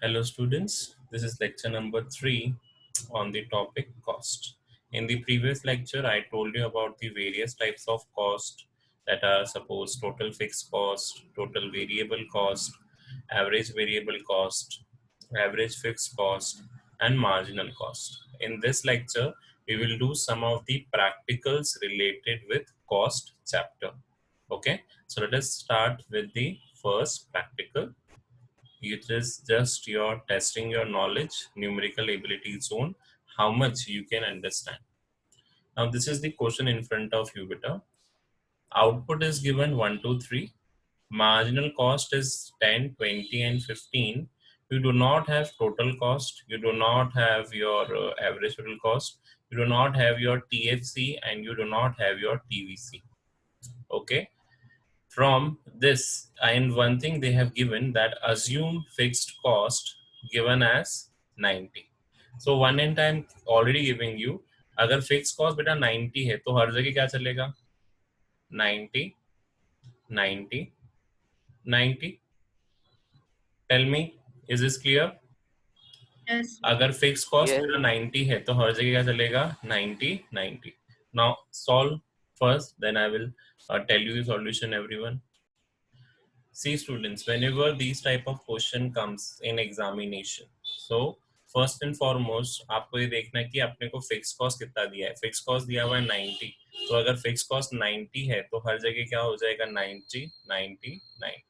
Hello students, this is lecture number 3 on the topic cost. In the previous lecture, I told you about the various types of cost that are suppose total fixed cost, total variable cost, average variable cost, average fixed cost, and marginal cost. In this lecture, we will do some of the practicals related with cost chapter. Okay, so let us start with the first practical. It is just your testing your knowledge, numerical ability zone, how much you can understand. Now this is the question in front of you, beta. Output is given 1, 2, 3. Marginal cost is 10, 20, and 15. You do not have total cost. You do not have your average total cost. You do not have your TFC, and you do not have your TVC. Okay. From this, and one thing they have given that assume fixed cost given as 90. So one and I'm already giving you, अगर fixed cost बेटा 90 है तो हर जगह क्या चलेगा? 90, 90, 90. Tell me, is this clear? Yes. अगर fixed cost Yes. मेरा 90 है तो हर जगह क्या चलेगा? 90, 90. Now solve first, then I will tell you the solution, everyone. See students, whenever these type of question comes in examination, so first and foremost आपको ये देखना है कि आपने को फिक्स कॉस्ट कितना दिया है. फिक्स कॉस्ट दिया हुआ है 90, तो अगर फिक्स कॉस्ट 90 है तो हर जगह क्या हो जाएगा? 90, 90, 90.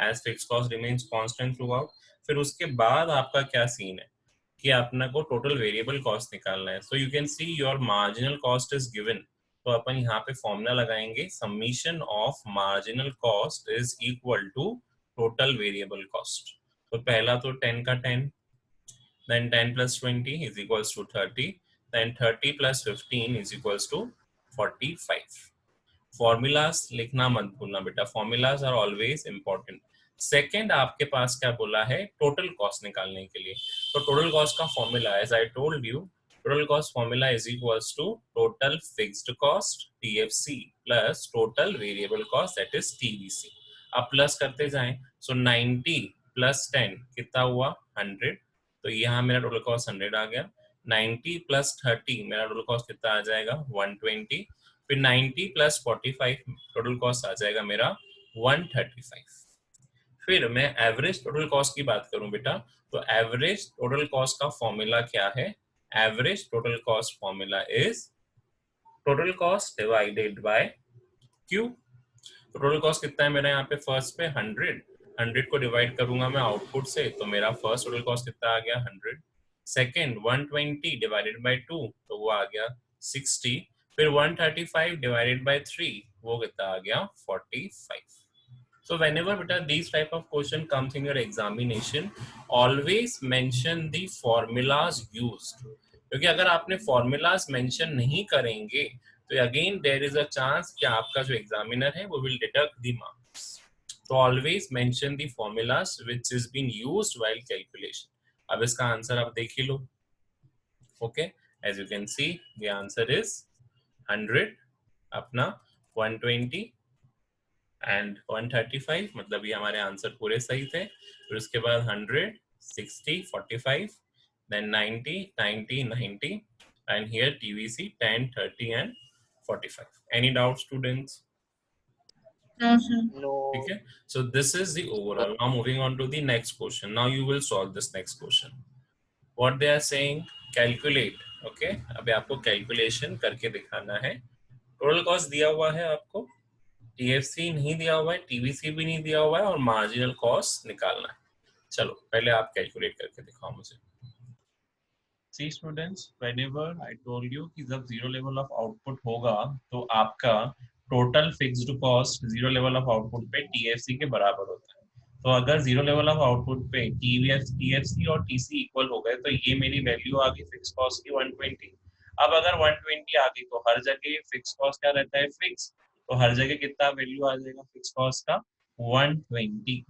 As fixed cost remains constant throughout. फिर उसके बाद आपका क्या सीन है कि अपना को टोटल वेरिएबल कॉस्ट निकालना है. So you can see your marginal cost is given. तो अपन यहाँ पे फॉर्मूला लगाएंगे, summation of marginal cost is equal to total variable cost. तो पहला तो 10 का 10, then 10 plus 20 is equals to 30, then 30 plus 15 is equals to 45. Formulas लिखना मत भूलना बेटा, formulas are always important. Second आपके पास क्या बोला है? टोटल कॉस्ट निकालने के लिए. तो टोटल कॉस्ट का formula, as I told you, total cost formula is equals to total fixed cost TFC plus total variable cost that is TVC. अब प्लस करते जाएं. सो 90 प्लस 10 कितना हुआ? 100. तो यहाँ मेरा टोटल कॉस्ट 100 आ गया. 90 प्लस 30 मेरा टोटल कॉस्ट कितना आ जाएगा? 120. फिर 90 प्लस 45 टोटल कॉस्ट आ जाएगा मेरा 135. फिर मैं एवरेज टोटल कॉस्ट की बात करूं बेटा, तो एवरेज टोटल कॉस्ट का फॉर्मूला क्या है? Average total cost formula is total cost divided by Q. Total cost कितना है मेरा यहाँ पे? फर्स्ट पे 100. 100 को डिवाइड करूंगा मैं आउटपुट से, तो मेरा फर्स्ट टोटल कॉस्ट कितना आ गया? 100. सेकेंड 120 डिवाइडेड बाय 2, तो वो आ गया 60. फिर 135 डिवाइडेड बाय 3, वो कितना आ गया? 45. So whenever beta these type of question comes in your examination, always mention the formulas used. क्योंकि अगर आपने formulas mention नहीं करेंगे तो again there is a chance कि आपका जो examiner है वो will deduct the marks. So always mention the formulas which is being used while calculation. अब इसका आंसर आप देख ही लो. Okay, as you can see the answer is 100, अपना 120 एंड 135. मतलब ये हमारे आंसर पूरे सही थे. फिर उसके बाद 100, 60, 45, then 90, 90, 90, and here TVC 10, 30 and 45. Any doubt students? No, sir. No. Okay, so this is the overall. Now moving on to the next question. Now you will solve this next question. What they are saying, calculate. Okay, अभी आपको calculation करके दिखाना है. Total cost दिया हुआ है आपको, TFC नहीं दिया हुआ है, टीवीसी भी नहीं दिया हुआ है, और मार्जिनल कॉस्ट निकालना है. चलो पहले आप कैलकुलेट करके दिखाओ मुझे. See students, whenever I told you कि जब जीरो लेवल ऑफ आउटपुट होगा तो आपका total fixed cost zero level of output पे टीएफसी के बराबर होता है. तो अगर जीरो लेवल ऑफ आउटपुट पे टीएफसी और टीसी इक्वल हो गए तो ये मेरी वैल्यू आ गई फिक्स कॉस्ट की 120. अब अगर 120 आ गई तो हर जगह फिक्स कॉस्ट क्या रहता है? फिक्स. तो हर जगह कितना वैल्यू आ जाएगा फिक्स कॉस्ट का? 120.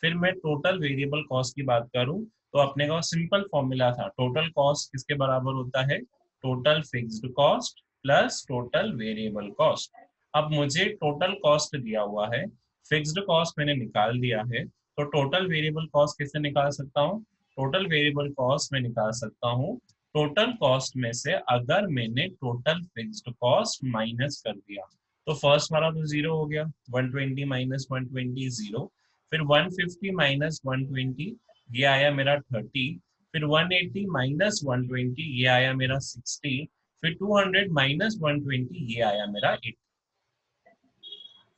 फिर मैं टोटल वेरिएबल कॉस्ट की बात करूं तो अपने का सिंपल फॉर्मूला था, टोटल कॉस्ट किसके बराबर होता है? Total fixed cost plus total variable cost. अब मुझे टोटल कॉस्ट दिया हुआ है, फिक्स्ड कॉस्ट मैंने निकाल दिया है, तो टोटल वेरिएबल कॉस्ट कैसे निकाल सकता हूँ? टोटल वेरिएबल कॉस्ट में निकाल सकता हूँ टोटल कॉस्ट में से अगर मैंने टोटल फिक्स्ड कॉस्ट माइनस कर दिया, तो फर्स्ट वाला तो जीरो हो गया, 120 माइनस 120 जीरो, फिर 150 माइनस 120 ये आया मेरा 30, फिर 180 माइनस 120 ये आया मेरा 60, फिर 200 माइनस 120 ये आया मेरा 80।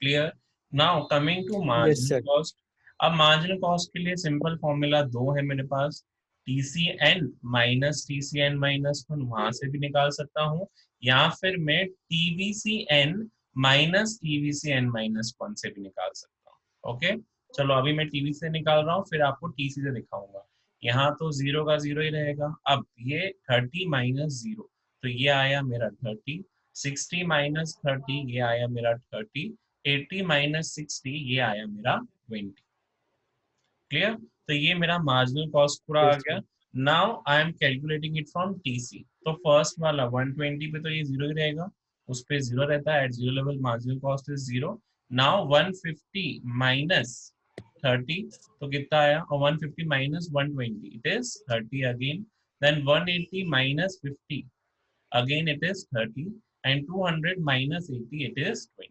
Clear? Now coming to yes marginal sir. Cost. अब मार्जिनल कॉस्ट के लिए सिंपल फॉर्मूला दो है मेरे पास, TCN minus TCN minus one, वहां से भी निकाल सकता हूँ, या फिर मैं TVCN minus TVCN minus one से भी निकाल सकता हूँ। ओके, चलो अभी मैं टीवी से निकाल रहा हूँ, फिर आपको टीसी से दिखाऊंगा। यहाँ तो जीरो का जीरो ही रहेगा। अब ये 30 माइनस जीरो, तो ये आया मेरा 30, 60 माइनस 30 ये आया मेरा 30, 80 माइनस 60 ये आया मेरा 20। क्लियर? तो ये मेरा मार्जिनल कॉस्ट पूरा आ यस गया। Sir. Now I am calculating it from TC. तो फर्स्ट वाला 120 पे तो ये जीरो ही रहेगा, उस पे जीरो रहता है, at zero level marginal cost is zero. Now 150 minus 30, तो कितना आया? और 150 minus 120 it is 30 again, then 180 minus 50 again it is 30, and 200 minus 80 it is 20।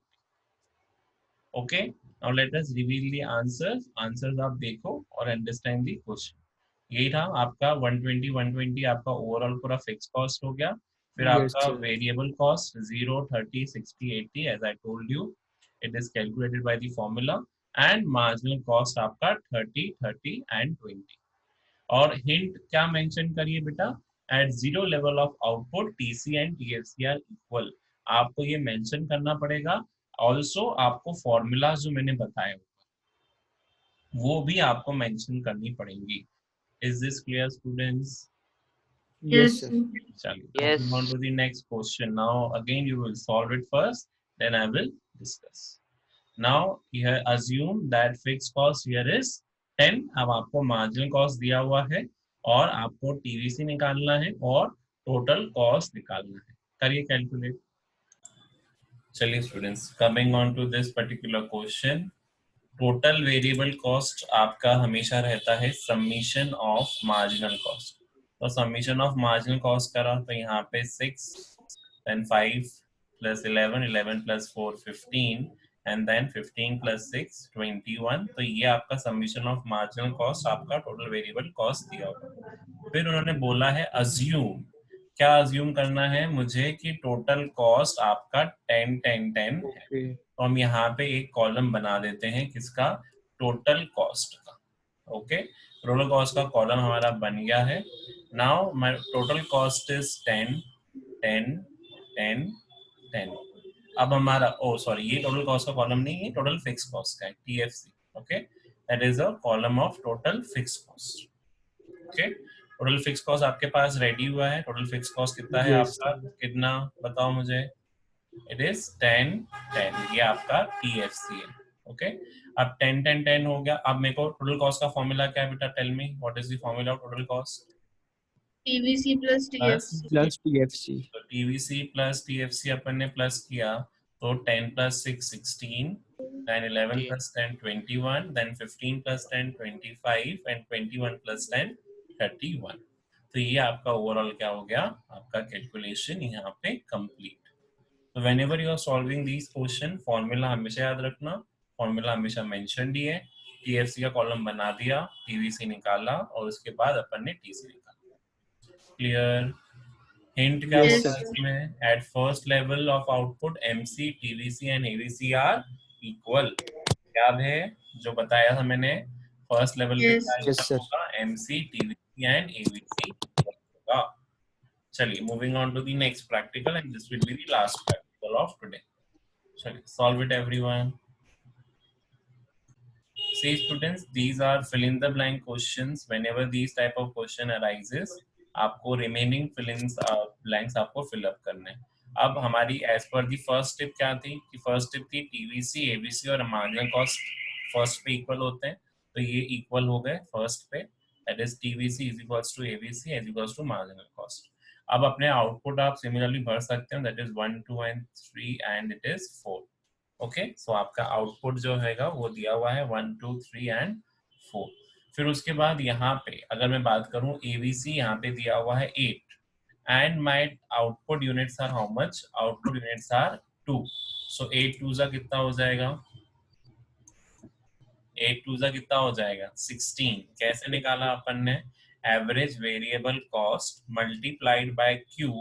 okay, now let us reveal the answers आप देखो और अंडरस्टैंड दी क्वेश्चन। यही था आपका 120 120 आपका ओवरऑल पूरा फिक्स कॉस्ट हो गया। फिर यस आपका sir. Variable cost 0 30 60 80 as I told you, it is calculated by the formula. And marginal cost आपका 30 30 एंड 20। और हिंट क्या मेंशन करिए बेटा? At zero level of output TC and TFC are equal, आपको ये मेंशन करना पड़ेगा। ऑल्सो आपको फॉर्मूला जो मैंने बताया वो भी आपको मेंशन करनी पड़ेंगी। Is this clear students? Yes Yes, sir. sir. चलिए, Yes. moving on to the next question. Now again you will solve it first, then I will discuss. Now here assume that fixed cost here is 10। अब आपको marginal cost दिया हुआ है और आपको TVC निकालना है और टोटल कॉस्ट निकालना है। करिए कैलकुलेट। चलिए students, coming on to this particular question, total variable cost आपका हमेशा रहता है समीशन ऑफ मार्जिनल कॉस्ट। तो समीशन ऑफ मार्जिनल कॉस्ट करा तो यहाँ पे 6, then 5 plus 11, 11 plus 4 15, and then 15 plus 6 21। तो ये आपका समीशन ऑफ मार्जिनल कॉस्ट, आपका टोटल वेरिएबल कॉस्ट दिया हुआ। फिर उन्होंने बोला है अज्यूम, क्या अज्यूम करना है मुझे कि टोटल कॉस्ट आपका 10 10 10 है। ओके। तो हम यहाँ पे एक कॉलम बना देते हैं किसका? टोटल कॉस्ट का। ओके, टोटल कॉस्ट का कॉलम हमारा बन गया है। Now my total cost is 10 10 10 10। अब हमारा, ओ सॉरी, ये टोटल कॉस्ट का कॉलम नहीं है, टोटल फिक्स कॉस्ट का है, TFC. Okay, that is a column of total fix cost. Okay, total fix cost आपके पास रेडी हुआ है। टोटल फिक्स कॉस्ट कितना है यस आपका? सर। कितना बताओ मुझे? इट इज 10 10, ये आपका टीएफसी है। ओके, अब 10 10 10 हो गया। अब मेरे को टोटल कॉस्ट का फॉर्मूला क्या है बेटा? Tell me what is the formula of total cost? TVC plus plus TFC. Plus TFC. तो टीवीसी प्लस टीएफसी अपन ने प्लस किया, तो 10 plus 6 16, then 11 Okay. plus 10 21, then 15 plus 10 25, and 21 plus 10 31। तो ये आपका ओवरऑल क्या हो गया? आपका कैलकुलेशन यहाँ पे कंप्लीट। तो whenever you are solving these question, formula हमेशा याद रखना, फॉर्मूला हमेशा मेंशन ही है। टीएफसी का कॉलम बना दिया, टीवीसी निकाला, और उसके बाद अपन ने टीसी निकाला। क्लियर? हिंट क्या यस Yes, बोला सर। sir. इसमें? At first level of output MC TVC and AVC are equal. याद है जो बताया था मैंने? फर्स्ट लेवल पे क्या Yes. Yes equal sir. होगा? MC TVC and AVC equal होगा। चलिए, moving on to the next practical, and this will be the last practical of today. चलिए, solve it everyone. See students, these are fill in the blank questions. Whenever these type of question arises, आपको remaining fill in blanks आपको fill up करने हैं। अब हमारी as per the first tip क्या थी कि first tip थी TVC, ABC और marginal cost first पे equal होते हैं, तो ये equal हो गए first पे, that is TVC is equals to ABC is equals to marginal cost। अब अपने output आप similarly भर सकते हो, that is 1 2 and 3 and it is 4। Okay, सो आपका आउटपुट जो हैगा वो दिया हुआ है 1 2 3 एंड 4। फिर उसके बाद यहाँ पे अगर मैं बात करूँ एवीसी यहाँ पे दिया हुआ है 8 and my output units are how much? Output units are 2. So 8 2 जा कितना हो जाएगा? 8 2 जा कितना हो जाएगा? 16। कैसे निकाला अपन ने? Average variable cost multiplied by Q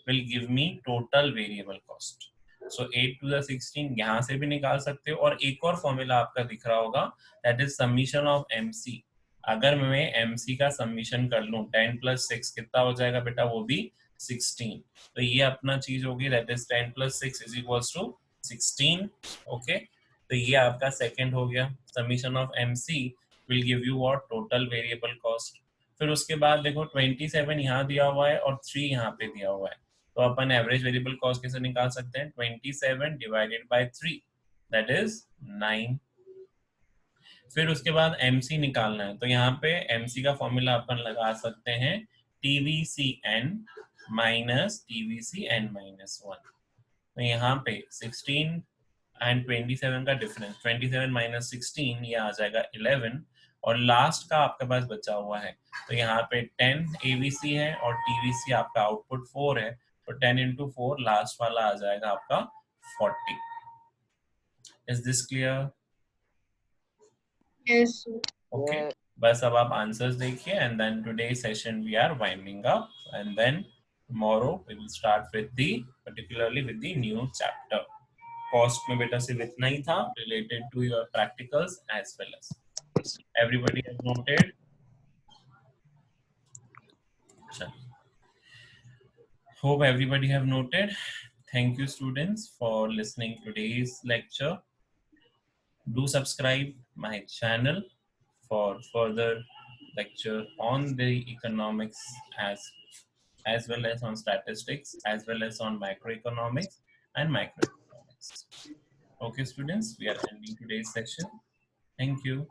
will give me total variable cost. So 8 2 जा 16 यहाँ से भी निकाल सकते हो, और एक और फॉर्मूला आपका दिख रहा होगा, that is summation of MC. अगर मैं एमसी का समीशन कर लूं 10 प्लस 6 कितना हो जाएगा बेटा? वो भी 16। तो ये अपना चीज होगी, that is 10 plus 6 is equals to 16। Okay, तो ये आपका सेकंड हो गया। Summation of MC will give you what? Total variable cost. फिर उसके बाद देखो 27 यहाँ दिया हुआ है और 3 यहाँ पे दिया हुआ है, तो अपन एवरेज वेरिएबल कॉस्ट कैसे निकाल सकते हैं? 27 डिवाइडेड बाय 3 दैट इज 9। फिर उसके बाद एमसी निकालना है, तो यहाँ पे एमसी का फॉर्मूला अपन लगा सकते हैं TVC N minus TVC N minus 1। तो यहाँ पे 16 एंड 27 का डिफरेंस, 27 माइनस 16 ये आ जाएगा 11, और लास्ट का आपके पास बचा हुआ है, तो यहाँ पे 10 एवीसी है और टीवीसी आपका आउटपुट 4 है, तो 10 इंटू 4 लास्ट वाला आ जाएगा आपका 40। Is this clear? Yes. Okay, बस अब आप आंसर्स देखिए, and then today session we are winding up, and then tomorrow we will start with the particularly with the new chapter. Cost में बेटा सिर्फ इतना ही था related to your practicals as well as. Everybody has noted? Hope everybody have noted. Thank you students for listening today's lecture. Do subscribe my channel for further lecture on the economics, as well as on statistics, as well as on macroeconomics and microeconomics. Okay students, we are ending today's session. Thank you.